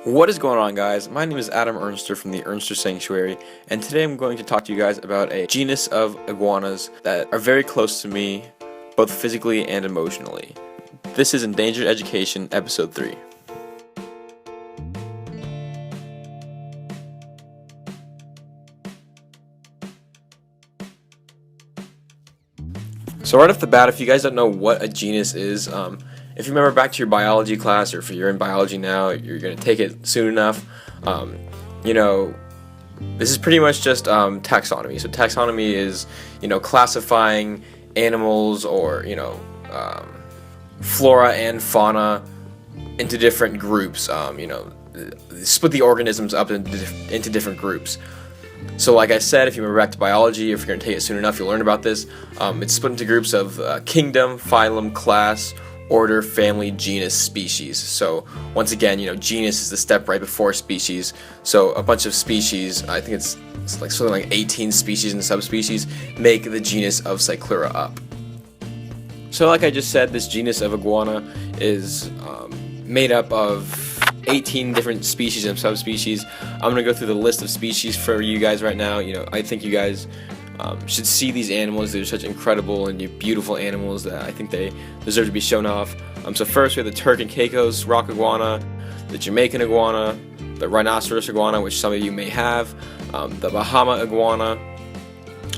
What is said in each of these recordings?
What is going on, guys? My name is Adam Ernster from the Ernster Sanctuary, and today I'm going to talk to you guys about a genus of iguanas that are very close to me, both physically and emotionally. This is Endangered Education, Episode 3. So right off the bat, if you guys don't know what a genus is, if you remember back to your biology class, or if you're in biology now, you're going to take it soon enough, this is pretty much just taxonomy. So taxonomy is, classifying animals or, flora and fauna into different groups, split the organisms up into different groups. So like I said, if you remember back to biology, if you're going to take it soon enough, you'll learn about this. It's split into groups of kingdom, phylum, class, order, family, genus, species. So once again, genus is the step right before species. So a bunch of species, I think it's like something like 18 species and subspecies, make the genus of Cyclura up. So like I just said, this genus of iguana is made up of 18 different species and subspecies. I'm going to go through the list of species for you guys right now. I think you guys should see these animals. They're such incredible and beautiful animals that I think they deserve to be shown off. So first we have the Turk and Caicos rock iguana, the Jamaican iguana, the rhinoceros iguana, which some of you may have, the Bahama iguana,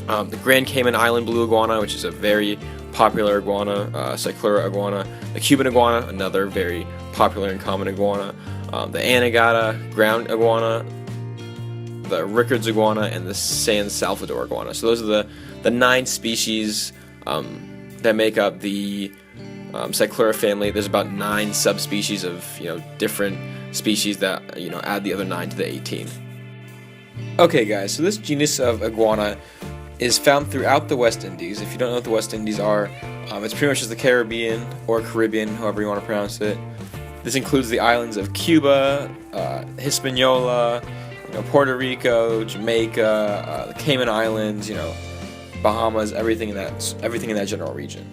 the Grand Cayman Island blue iguana, which is a very popular iguana, Cyclura iguana, the Cuban iguana, another very popular and common iguana, the Anegada ground iguana, the Rickards iguana, and the San Salvador iguana. So those are the 9 species that make up the Cyclura family. There's about 9 subspecies of different species that add the other 9 to the 18. Okay, guys, so this genus of iguana is found throughout the West Indies. If you don't know what the West Indies are, it's pretty much just the Caribbean or Caribbean, however you want to pronounce it. This includes the islands of Cuba, Hispaniola, Puerto Rico, Jamaica, the Cayman Islands, Bahamas, everything in that general region.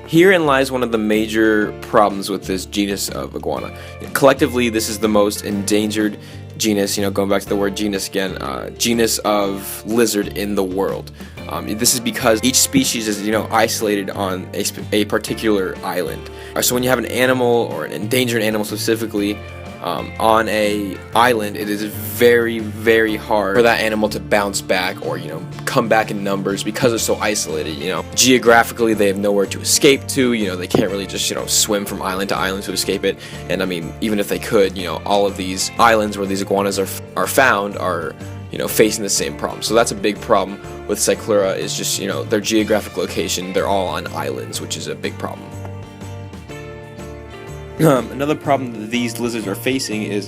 Herein lies one of the major problems with this genus of iguana. Collectively, this is the most endangered genus, going back to the word genus again, genus of lizard in the world. This is because each species is, isolated on a particular island. So when you have an animal, or an endangered animal specifically, on a island, it is very, very hard for that animal to bounce back or come back in numbers because it's so isolated. Geographically, they have nowhere to escape to. They can't really just swim from island to island to escape it. And I mean, even if they could, all of these islands where these iguanas are found are facing the same problem. So that's a big problem with Cyclura, is just their geographic location. They're all on islands, which is a big problem. Another problem that these lizards are facing is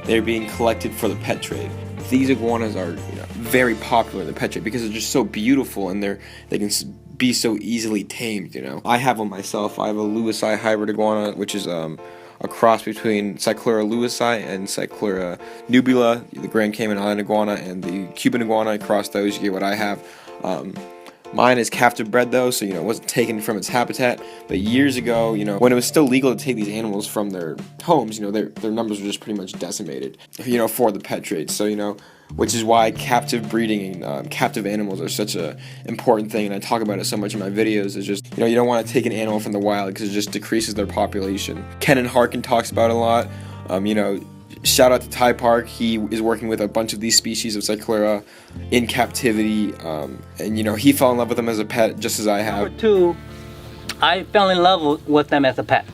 they're being collected for the pet trade. These iguanas are very popular in the pet trade because they're just so beautiful, and they can be so easily tamed. I have one myself. I have a Lewisii hybrid iguana, which is a cross between Cyclura lewisii and Cyclura nubula, the Grand Cayman Island iguana, and the Cuban iguana. Across those, you get what I have. Mine is captive bred though, so it wasn't taken from its habitat. But years ago, when it was still legal to take these animals from their homes, their numbers were just pretty much decimated, for the pet trade. So which is why captive breeding and captive animals are such a important thing, and I talk about it so much in my videos. Is just you don't want to take an animal from the wild because it just decreases their population. Kenan Harkin talks about it a lot. Shout out to Ty Park. He is working with a bunch of these species of Cyclura in captivity, and he fell in love with them as a pet, just as I have. Number 2, I fell in love with them as a pet.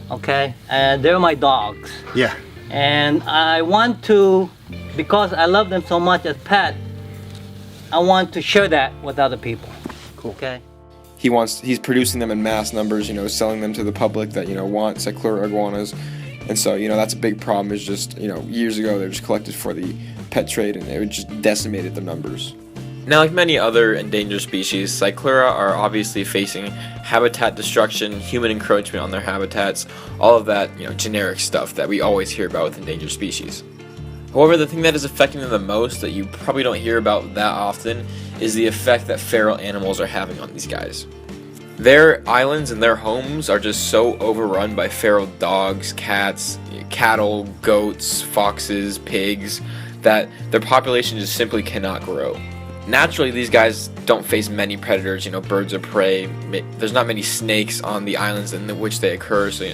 Okay, and they're my dogs. Yeah. And I want to, because I love them so much as pet, I want to share that with other people. Cool. Okay. He's producing them in mass numbers, selling them to the public that, want Cyclura iguanas. And so, that's a big problem, is just, years ago they were just collected for the pet trade, and it just decimated the numbers. Now, like many other endangered species, Cyclura are obviously facing habitat destruction, human encroachment on their habitats, all of that, generic stuff that we always hear about with endangered species. However, the thing that is affecting them the most, that you probably don't hear about that often, is the effect that feral animals are having on these guys. Their islands and their homes are just so overrun by feral dogs, cats, cattle, goats, foxes, pigs, that their population just simply cannot grow. Naturally, these guys don't face many predators, birds of prey. There's not many snakes on the islands in which they occur, so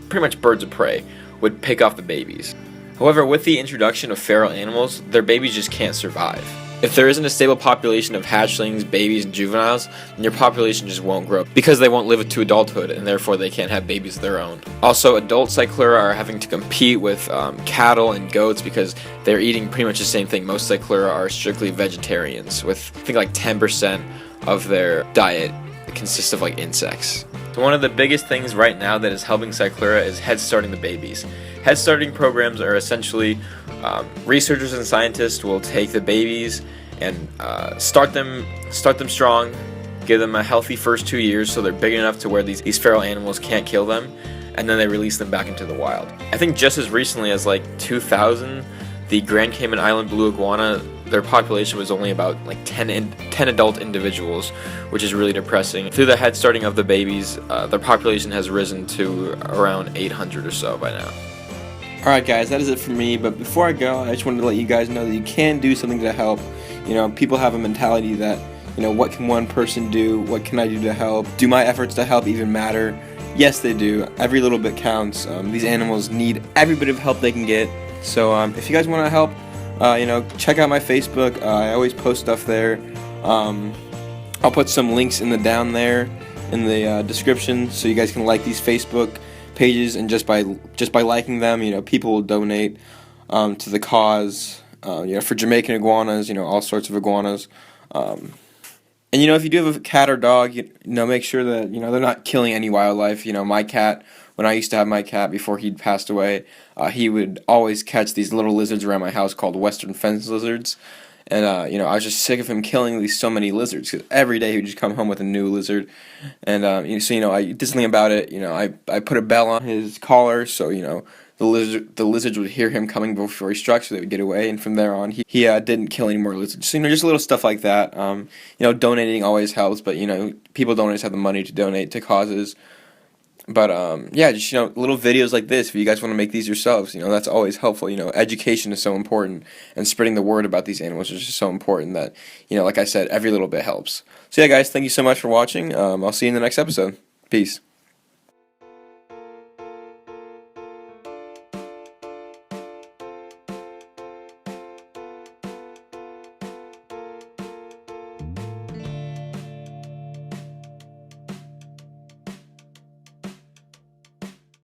pretty much birds of prey would pick off the babies. However, with the introduction of feral animals, their babies just can't survive. If there isn't a stable population of hatchlings, babies, and juveniles, then your population just won't grow because they won't live to adulthood, and therefore they can't have babies of their own. Also, adult Cyclura are having to compete with cattle and goats because they're eating pretty much the same thing. Most Cyclura are strictly vegetarians, with I think like 10% of their diet consists of like insects. So one of the biggest things right now that is helping Cyclura is head starting the babies. Head starting programs are essentially researchers and scientists will take the babies and start them strong, give them a healthy first 2 years so they're big enough to where these feral animals can't kill them, and then they release them back into the wild. I think just as recently as like 2000, the Grand Cayman Island blue iguana, their population was only about like 10 adult individuals, which is really depressing. Through the head starting of the babies, their population has risen to around 800 or so by now. Alright guys, that is it for me, but before I go, I just wanted to let you guys know that you can do something to help. People have a mentality that, what can one person do, what can I do to help? Do my efforts to help even matter? Yes, they do. Every little bit counts. These animals need every bit of help they can get. So if you guys want to help, check out my Facebook. I always post stuff there. I'll put some links down there in the description so you guys can like these Facebook pages, and just by liking them, people will donate to the cause. For Jamaican iguanas, all sorts of iguanas. And if you do have a cat or dog, make sure that they're not killing any wildlife. My cat, when I used to have my cat before he'd passed away, he would always catch these little lizards around my house called western fence lizards. And I was just sick of him killing so many lizards, because every day he would just come home with a new lizard. And I did something about it. I put a bell on his collar, so the lizards would hear him coming before he struck, so they would get away. And from there on, he didn't kill any more lizards. So just little stuff like that. Donating always helps, but people don't always have the money to donate to causes. But just little videos like this, if you guys want to make these yourselves, that's always helpful. Education is so important, and spreading the word about these animals is just so important that, like I said, every little bit helps. So yeah, guys, thank you so much for watching. I'll see you in the next episode. Peace.